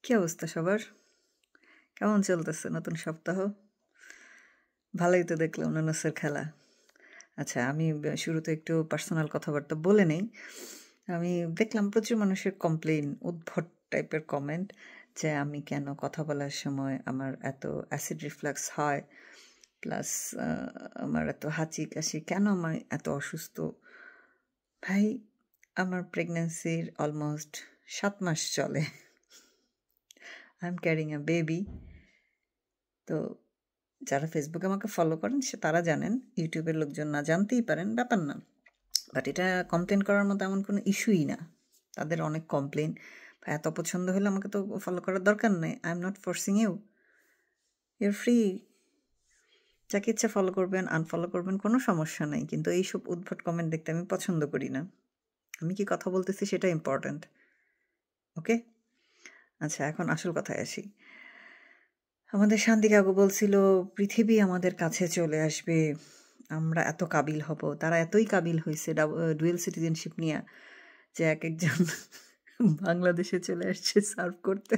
কি অবস্থা সবার? কেমন চলতেছে নতুন সপ্তাহ? ভালোই তো দেখলাম নুনুসের খেলা। আচ্ছা, আমি শুরুতে একটু পার্সোনাল কথাবার্তা বলে নেই। আমি দেখলাম প্রচুর মানুষের কমপ্লেইন, উদ্ভট টাইপের কমেন্ট যে আমি কেন কথা বলার সময় আমার এত অ্যাসিড রিফ্লাক্স হয়, প্লাস আমার এত হাঁচি কাশি, কেন আমার এত অসুস্থ। ভাই, আমার প্রেগন্যান্সির অলমোস্ট 7 মাস চলে। I am carrying a baby. তো যারা ফেসবুকে আমাকে ফলো করেন তারা জানেন, ইউটিউবের লোকজন না জানতেই পারেন, ব্যাপার না। বাট এটা কমপ্লেন করার মতো এমন কোনো ইস্যুই না। তাদের অনেক কমপ্লেন, এত পছন্দ হলে আমাকে তো ফলো করার দরকার নেই। I am not forcing your free. যাকে ইচ্ছা ফলো করবেন, আনফলো করবেন, কোনো সমস্যা নেই। কিন্তু এইসব উদ্ভট কমেন্ট দেখতে আমি পছন্দ করি না। আমি কি কথা বলতেছি সেটা ইম্পর্ট্যান্ট। ওকে, আচ্ছা, এখন আসল কথায় আসি। আমাদের শান্তি কাকু বলছিল পৃথিবী আমাদের কাছে চলে আসবে, আমরা এত কাবিল হব। তারা এতই কাবিল হয়েছে ডুয়েল সিটিজেনশিপ নিয়ে যে এক একজন বাংলাদেশে চলে আসছে সার্ভ করতে।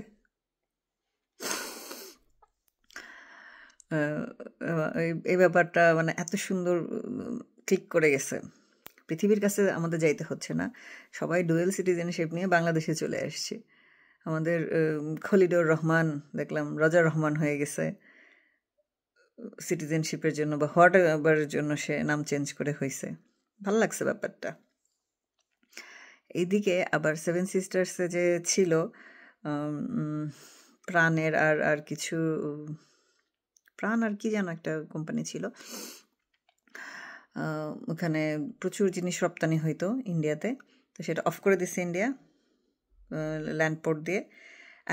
এই ব্যাপারটা মানে এত সুন্দর ক্লিক করে গেছে। পৃথিবীর কাছে আমাদের যাইতে হচ্ছে না, সবাই ডুয়েল সিটিজেনশিপ নিয়ে বাংলাদেশে চলে আসছে। আমাদের খলিলুর রহমান দেখলাম রজার রহমান হয়ে গেছে সিটিজেনশিপের জন্য, বা হোয়াট এভারের জন্য সে নাম চেঞ্জ করে হয়েছে। ভাল লাগছে ব্যাপারটা। এইদিকে আবার সেভেন সিস্টার্সে যে ছিল প্রাণের আর আর কিছু প্রাণ আর কি যেন একটা কোম্পানি ছিল, ওখানে প্রচুর জিনিস রপ্তানি হইতো ইন্ডিয়াতে। তো সেটা অফ করে দিচ্ছে ইন্ডিয়া ল্যান্ড পোর্ট দিয়ে।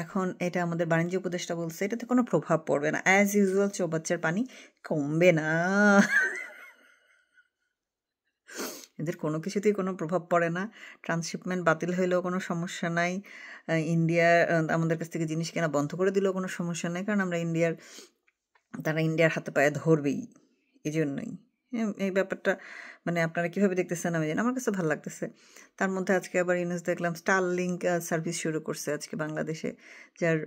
এখন এটা আমাদের বাণিজ্য উপদেষ্টা বলছে এটাতে কোনো প্রভাব পড়বে না, অ্যাজ ইউজুয়াল চৌবাচ্চার পানি কমবে না। এদের কোনো কিছুতেই কোনো প্রভাব পড়ে না। ট্রান্সশিপমেন্ট বাতিল হইলেও কোনো সমস্যা নাই, ইন্ডিয়া আমাদের কাছ থেকে জিনিস কেনা বন্ধ করে দিলেও কোনো সমস্যা নেই, কারণ আমরা তারা ইন্ডিয়ার হাতে পায়ে ধরবেই। এই জন্যই এই ব্যাপারটা মানে আপনারা কীভাবে দেখতেছেন আমি জানি, আমার কাছে ভালো লাগতেছে। তার মধ্যে আজকে আবার ইউনুস দেখলাম স্টারলিংক সার্ভিস শুরু করছে আজকে বাংলাদেশে, যার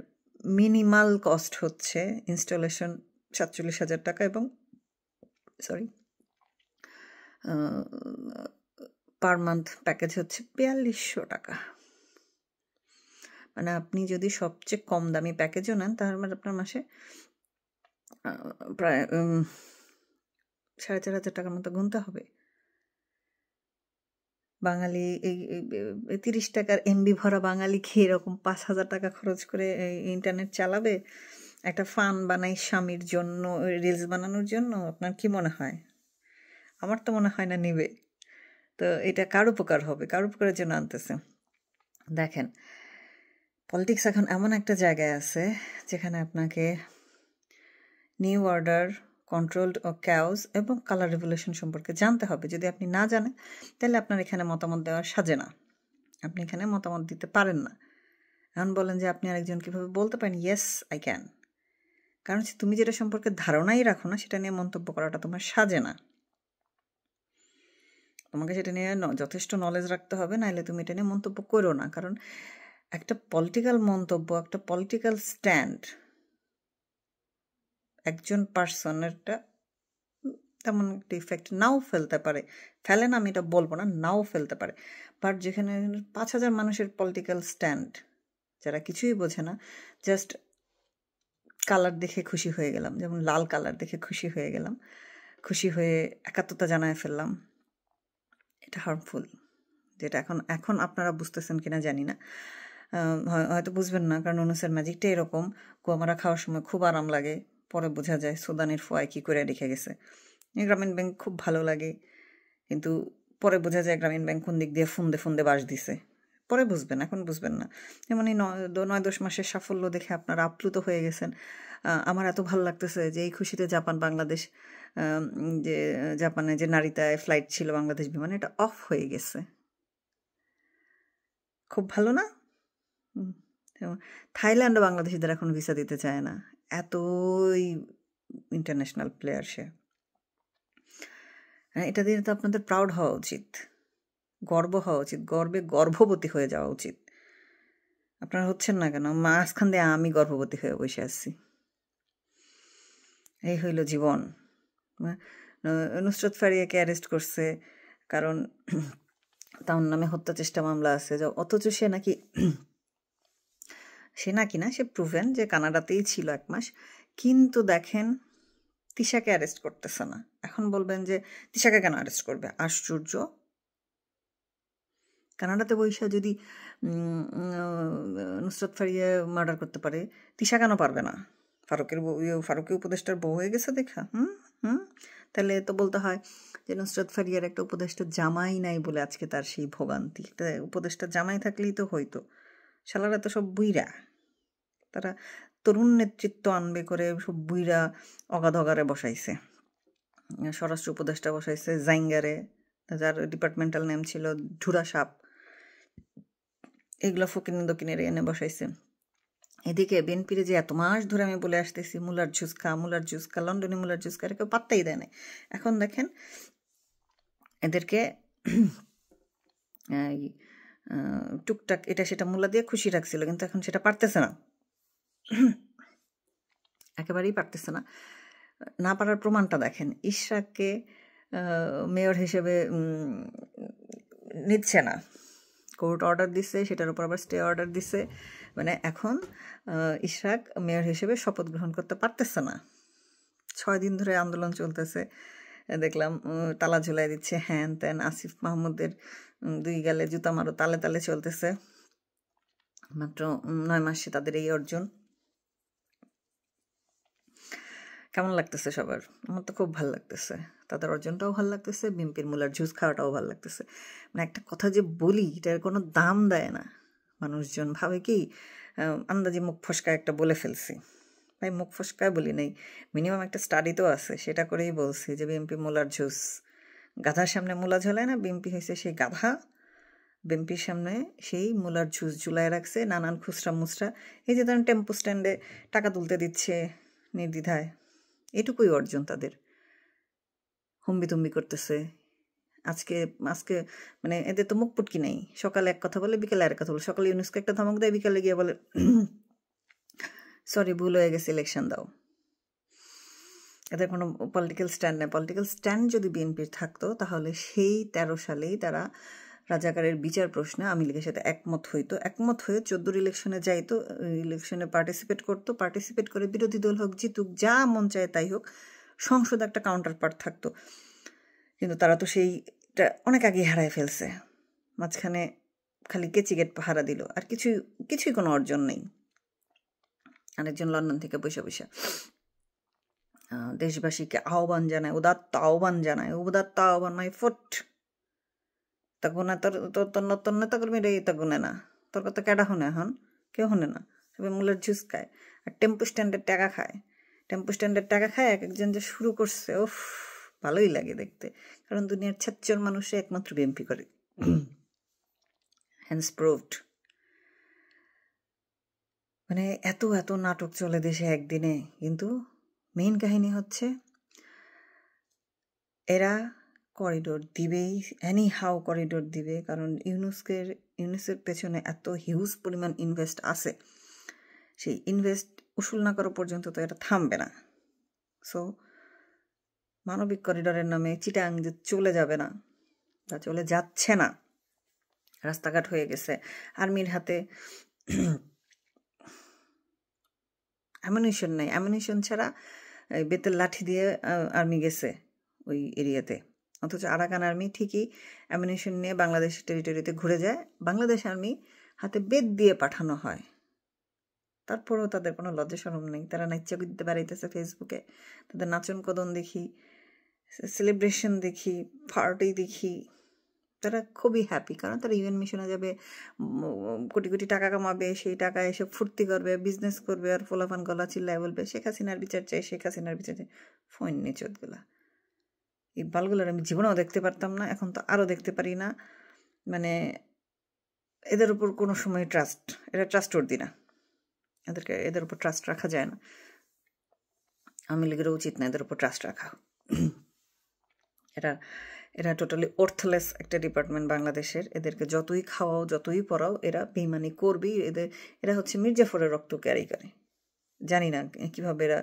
মিনিমাল কস্ট হচ্ছে ইনস্টলেশন 47,000 টাকা, এবং পার মান্থ প্যাকেজ হচ্ছে 4200 টাকা। মানে আপনি যদি সবচেয়ে কম দামি প্যাকেজও নেন তাহলে আপনার মাসে প্রায় 4,500 টাকার মতো গুনতে হবে। বাঙালি এই 30 টাকার এমবি ভরা বাঙালি খেয়ে এরকম 5,000 টাকা খরচ করে ইন্টারনেট চালাবে একটা ফান বানাই স্বামীর জন্য, রিলস বানানোর জন্য? আপনার কি মনে হয়? আমার তো মনে হয় না নিবে। তো এটা কার উপকার হবে? কার উপকারের জন্য আনতেছে? দেখেন, পলিটিক্স এখন এমন একটা জায়গায় আছে যেখানে আপনাকে নিউ অর্ডার, কন্ট্রোলড ও ক্যাওস এবং কালার রেভলিউশন সম্পর্কে জানতে হবে। যদি আপনি না জানেন তাহলে আপনার এখানে মতামত দেওয়া সাজে না, আপনি এখানে মতামত দিতে পারেন না। এখন বলেন যে আপনি আরেকজন কীভাবে বলতে পারেন ইয়েস আই ক্যান, কারণ তুমি যেটা সম্পর্কে ধারণাই রাখো না সেটা নিয়ে মন্তব্য করাটা তোমার সাজে না। তোমাকে সেটা নিয়ে যথেষ্ট নলেজ রাখতে হবে, নাহলে তুমি এটা নিয়ে মন্তব্য করো না। কারণ একটা পলিটিক্যাল মন্তব্য, একটা পলিটিক্যাল স্ট্যান্ড একজন পার্সনেরটা তেমন একটা ইফেক্ট নাও ফেলতে পারে, ফেলে না আমি এটা বলবো না, নাও ফেলতে পারে। বাট যেখানে 5,000 মানুষের পলিটিক্যাল স্ট্যান্ড, যারা কিছুই বোঝে না, জাস্ট কালার দেখে খুশি হয়ে গেলাম, যেমন লাল কালার দেখে খুশি হয়ে গেলাম, খুশি হয়ে একাত্মতা জানায় ফেললাম, এটা হার্মফুল। যেটা এখন আপনারা বুঝতেছেন কিনা জানি না, হয়তো বুঝবেন না, কারণ অনুসের ম্যাজিকটা এরকম, কুয়ামারা খাওয়ার সময় খুব আরাম লাগে, পরে বোঝা যায় সুদানের ফোয়ায় কী করে রেখে গেছে। গ্রামীণ ব্যাংক খুব ভালো লাগে, কিন্তু পরে বোঝা যায় গ্রামীণ ব্যাংক কোন দিক দিয়ে ফুন্দে ফুন্দে বাস দিছে, পরে বুঝবেন, এখন বুঝবেন না। যেমন এই 9-10 মাসের সাফল্য দেখে আপনারা আপ্লুত হয়ে গেছেন। আমার এত ভালো লাগতেছে যে এই খুশিতে জাপান বাংলাদেশ, যে জাপানে যে নারিতায় ফ্লাইট ছিল বাংলাদেশ বিমানে, এটা অফ হয়ে গেছে। খুব ভালো না? থাইল্যান্ডও বাংলাদেশিদের এখন ভিসা দিতে চায় না, এতই ইন্টারন্যাশনাল প্লেয়ার সে। এটা দিয়ে তো আপনাদের প্রাউড হওয়া উচিত, গর্ব হওয়া উচিত, গর্বে গর্ভবতী হয়ে যাওয়া উচিত। আপনারা হচ্ছেন না কেন? মাঝখান দিয়ে আমি গর্ভবতী হয়ে বসে আছি। এই হইল জীবন। নুসরাত ফারিয়াকে অ্যারেস্ট করছে কারণ তার নামে হত্যা চেষ্টা মামলা আছে, অথচ সে নাকি না, সে প্রুভেন যে কানাডাতেই ছিল 1 মাস। কিন্তু দেখেন তিশাকে অ্যারেস্ট করতেছে না। এখন বলবেন যে তিশাকে কেন অ্যারেস্ট করবে? আশ্চর্য। কানাডাতে বৈশা যদি নুসরাত ফারিয়া মার্ডার করতে পারে, তিশা কেন পারবে না? ফারুকের উপদেষ্টার বউ হয়ে গেছে দেখা। তাহলে তো বলতে হয় যে নুসরাত ফারিয়ার একটা উপদেষ্টার জামাই নাই বলে আজকে তার সেই ভোগান্তি। একটা উপদেষ্টার জামাই থাকলেই তো হইতো। শালারা তো সব বুইরা, তারা তরুণ নেতৃত্ব আনবে করে সব বুইরা অগাধগারে বসাইছে। স্বরাষ্ট্র উপদেষ্টা বসাইছে জাইঙ্গারে, যার ডিপার্টমেন্টাল নেম ছিল ঢুরা সাপ। এগুলো ফকির দকিনের এনে বসাইছে। এদিকে বিএনপির যে এত মাস ধরে আমি বলে আসতেছি মুলার ঝুসকা লন্ডনে মুলার ঝুসকা, এটা কেউ পাত্তাই দেয় না। এখন দেখেন এদেরকে টুকটাক এটা সেটা মূলা দিয়ে খুশি রাখছিল, কিন্তু এখন সেটা পারতেছে না, একেবারেই পারতেছে না। না পারার প্রমাণটা দেখেন, ইশরাককে মেয়র হিসেবে নিচ্ছে না, কোর্ট অর্ডার দিছে, সেটার উপর আবার স্টে অর্ডার দিছে। মানে এখন ইশরাক মেয়র হিসেবে শপথ গ্রহণ করতে পারতেছে না। 6 দিন ধরে আন্দোলন চলতেছে, দেখলাম তালা ঝুলাই দিচ্ছে, হ্যান ত্যান। আসিফ মাহমুদের 2 গালে জুতা মারো তালে তালে চলতেছে। মাত্র 9 মাসে তাদের এই অর্জন। কেমন লাগতেছে সবার? আমার তো খুব ভালো লাগতেছে, তাদের অর্জনটাও ভালো লাগতেছে, বিএনপির মুলার জুস খাওয়াটাও ভালো লাগতেছে। মানে একটা কথা যে বলি, এটার কোনো দাম দেয় না মানুষজন, ভাবে কি আন্দাজি মুখ ফসকায় একটা বলে ফেলছি। ভাই মুখ ফসকায় বলি নাই, মিনিমাম একটা স্টাডি তো আছে, সেটা করেই বলছি যে বিএনপি মুলার জুস। গাধার সামনে মুলা ঝোলায় না, বিএনপি হয়েছে সেই গাধা। বিএনপির সামনে সেই মুলার জুস ঝুলায় রাখছে নানান খুচরা মুচরা। এই যে ধরেন টেম্পো স্ট্যান্ডে টাকা তুলতে দিচ্ছে নির্দ্বিধায়, এটুকুই অর্জন তাদের। হুম্বিতুম্বি করতেছে। আজকে মানে এদের তো মুখ পুটকি নেই, সকালে এক কথা বলে বিকেলে আর কথা বলে। সকালে ইউনুসকে একটা ধমক দেয়, বিকালে গিয়ে বলে সরি ভুল হয়ে গেছে, ইলেকশন দাও। এদের কোনো পলিটিক্যাল স্ট্যান্ড নেই। পলিটিক্যাল স্ট্যান্ড যদি বিএনপির থাকতো তাহলে সেই 13 সালেই তারা রাজাকারের বিচার প্রশ্নে আওয়ামী লীগের সাথে একমত হয়ে 14 ইলেকশনে যাইতো, ইলেকশনে পার্টিসিপেট করে বিরোধী দল হোক জিতুক, যা মন চায় তাই হোক, সংসদে একটা কাউন্টার পার্ট থাকতো। কিন্তু তারা তো সেইটা অনেক আগেই হারায় ফেলছে। মাঝখানে খালি কেচিগেট পাহারা দিল, আর কিছুই কোনো অর্জন নেই। আরেকজন লন্ডন থেকে বসে দেশবাসীকে আহ্বান জানায়, উদাত্ত আহ্বান মাই ফুট। তা গুনে তোর নতুন নেতা কর্মীরা তা গুনে না, তোর কথা কেডা শুনে? এখন কেউ শুনে না, সবাই মূলের জুস খায় আর টেম্পো স্ট্যান্ডের টাকা খায়। এক একজন যে শুরু করছে, ওফ ভালোই লাগে দেখতে, কারণ দুনিয়ার 76 মানুষে একমাত্র বিএনপি করে। Hence proved. মানে এত নাটক চলে দেশে একদিনে, কিন্তু মেইন কাহিনী হচ্ছে এরা করিডোর দিবেই, হাউ করিডোর দিবে, কারণ ইউনুসের পেছনে এত হিউজ পরিমাণ ইনভেস্ট আছে, সেই ইনভেস্ট উসুল না করা পর্যন্ত তো এটা থামবে না। সো মানবিক করিডোরের নামে চিটাং যে চলে যাবে না, বা চলে যাচ্ছে না, রাস্তাঘাট হয়ে গেছে আর্মির হাতে। অ্যামিনিশন নেই, অ্যামিনিশন ছাড়া বেতের লাঠি দিয়ে আর্মি গেছে ওই এরিয়াতে, অথচ আরাকান আর্মি ঠিকই অ্যামিনিশন নিয়ে বাংলাদেশের টেরিটরিতে ঘুরে যায়। বাংলাদেশ আর্মি হাতে বেত দিয়ে পাঠানো হয়, তারপরেও তাদের কোনো লজ্জা শরম নেই। তারা নাচ্চা দিতে বেড়াইতেছে ফেসবুকে, তাদের নাচন কদন দেখি, সেলিব্রেশন দেখি, পার্টি দেখি, তারা খুবই হ্যাপি, কারণ তারা ইউএন মিশনে যাবে, কোটি কোটি টাকা কামাবে, সেই টাকা এসে ফুর্তি করবে, বিজনেস করবে, আর ফোলাফান গলা চিল্লায় বলবে শেখ হাসিনার বিচার চাই। ফোন নিয়ে চোদগুলা, এই বালগুলার আমি জীবনেও দেখতে পারতাম না, এখন তো আরও দেখতে পারি না। মানে এদের উপর কোনো সময় এরা ট্রাস্টওয়ার্দি না, এদের উপর ট্রাস্ট রাখা যায় না। আওয়ামী লীগেরও উচিত না এদের উপর ট্রাস্ট রাখা। এরা টোটালি অর্থলেস একটা ডিপার্টমেন্ট বাংলাদেশের। এদেরকে যতই খাওয়াও যতই পড়াও এরা বেইমানি করবেই। এরা হচ্ছে মির্জাফরের রক্ত ক্যারি করে। জানি না কীভাবে এরা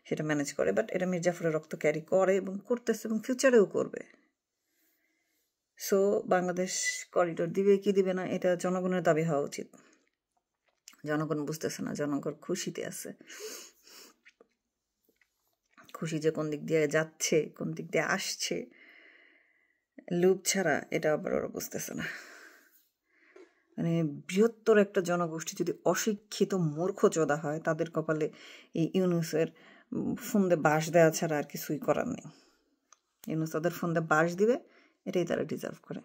সেটা ম্যানেজ করে, বাট এরা মির্জাফরের রক্ত ক্যারি করে এবং করতেছে এবং ফিউচারেও করবে। সো বাংলাদেশ করিডোর দিবে কি দিবে না এটা জনগণের দাবি হওয়া উচিত। জনগণ বুঝতেছে না, জনগণ খুশিতে আছে, খুশি যে কোন দিক দিয়ে যাচ্ছে কোন দিক দিয়ে আসছে, লুপ ছাড়া এটা আবার ওরা বুঝতেছে না। মানে বৃহত্তর একটা জনগোষ্ঠী যদি অশিক্ষিত মূর্খ চোদা হয়, তাদের কপালে এই ইউনুসের ফোন্দে বাঁশ দেওয়া ছাড়া আর কিছুই করার নেই। ইউনুস তাদের ফোন্দে বাঁশ দিবে, এটাই তারা ডিজার্ভ করে।